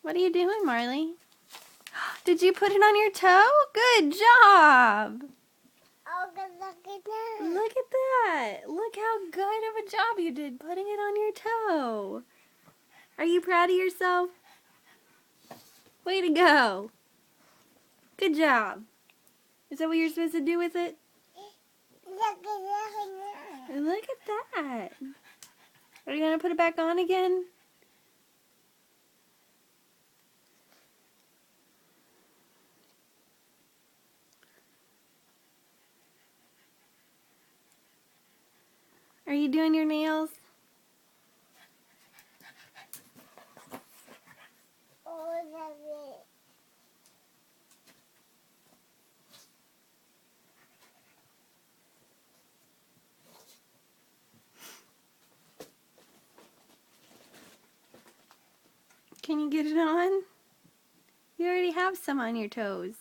What are you doing, Marley? Did you put it on your toe? Good job! Oh, look at that. Look at that! Look how good of a job you did putting it on your toe. Are you proud of yourself? Way to go! Good job. Is that what you're supposed to do with it? Look at that. Look at that. Are you going to put it back on again? Are you doing your nails? Oh, love it. Can you get it on? You already have some on your toes.